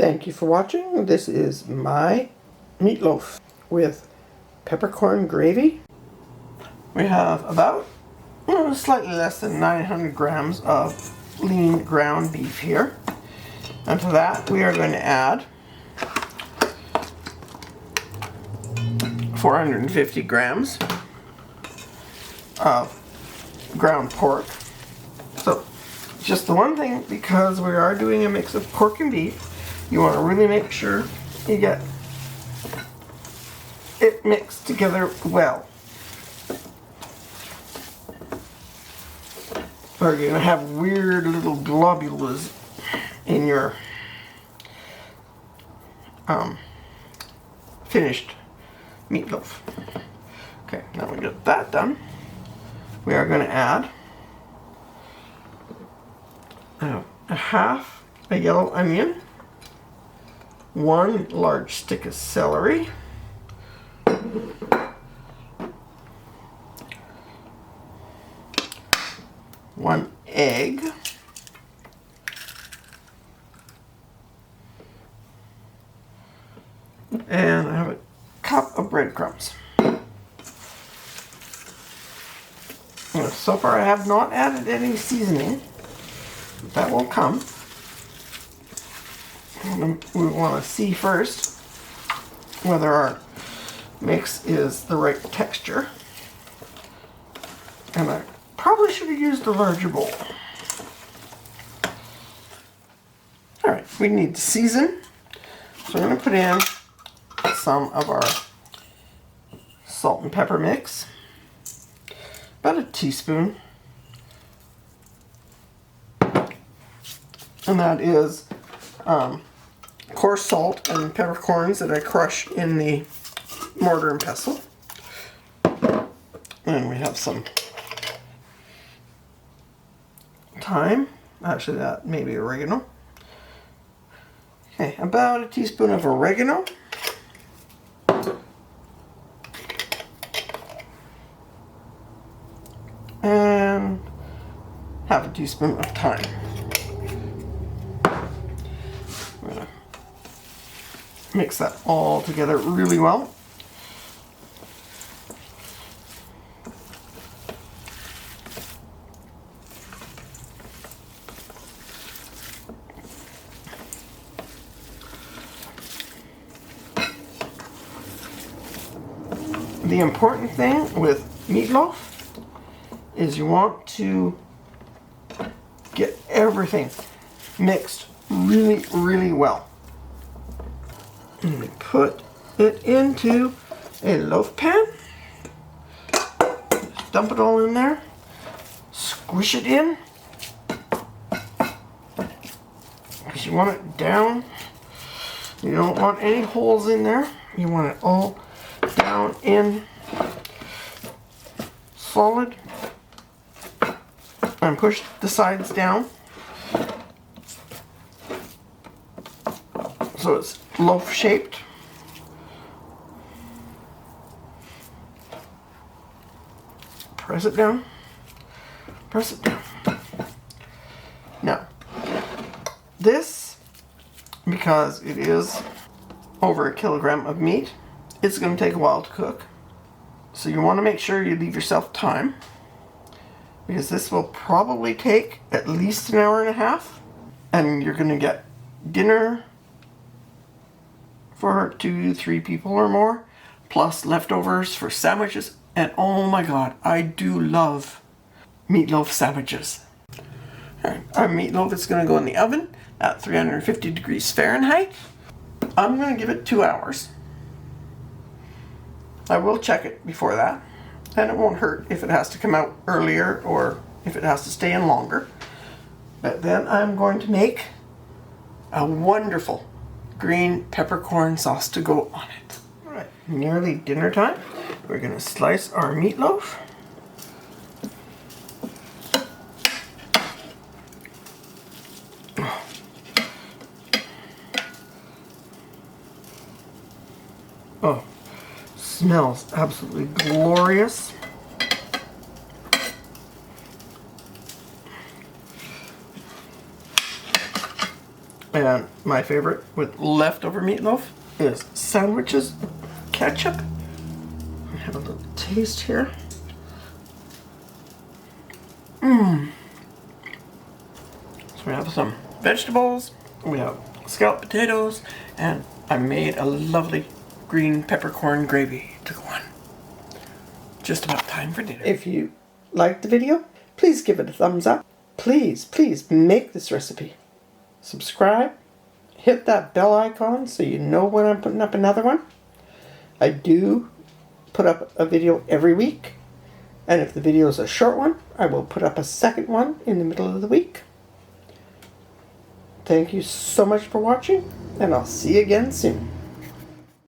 Thank you for watching. This is my meatloaf with peppercorn gravy. We have about slightly less than 900 grams of lean ground beef here. And to that we are going to add 450 grams of ground pork. So just the one thing, because we are doing a mix of pork and beef, you want to really make sure you get it mixed together well. Or you're going to have weird little globules in your finished meatloaf. Okay, now we get that done. We are going to add a half a yellow onion, 1 large stick of celery, 1 egg, and I have a cup of breadcrumbs. So far I have not added any seasoning. That will come. We want to see first whether our mix is the right texture. And I probably should have used a larger bowl. Alright, we need to season. So we're going to put in some of our salt and pepper mix. About a teaspoon. And that is coarse salt and peppercorns that I crush in the mortar and pestle. And we have some thyme. Actually, that may be oregano. Okay, about a teaspoon of oregano. And half a teaspoon of thyme. I'm going to mix that all together really well. The important thing with meatloaf is you want to get everything mixed really, really well. And we put it into a loaf pan. Just dump it all in there. Squish it in. Because you want it down. You don't want any holes in there. You want it all down in solid. And push the sides down so it's loaf shaped. Press it down. Press it down. Now, this, because it is over a kilogram of meat, it's going to take a while to cook. So you want to make sure you leave yourself time, because this will probably take at least an hour and a half, and you're going to get dinner for 2-3 people or more, plus leftovers for sandwiches. And oh my god, I do love meatloaf sandwiches. Alright, our meatloaf is going to go in the oven at 350 degrees Fahrenheit. I'm going to give it 2 hours. I will check it before that, and it won't hurt if it has to come out earlier or if it has to stay in longer. But then I'm going to make a wonderful green peppercorn sauce to go on it. Alright, nearly dinner time. We're going to slice our meatloaf. Oh, smells absolutely glorious. And my favorite with leftover meatloaf is sandwiches with ketchup. I have a little taste here. So we have some vegetables, we have scalloped potatoes, and I made a lovely green peppercorn gravy to go on. Just about time for dinner. If you liked the video, please give it a thumbs up. Please, please make this recipe. Subscribe. Hit that bell icon so you know when I'm putting up another one. I do put up a video every week. And if the video is a short one, I will put up a second one in the middle of the week. Thank you so much for watching, and I'll see you again soon.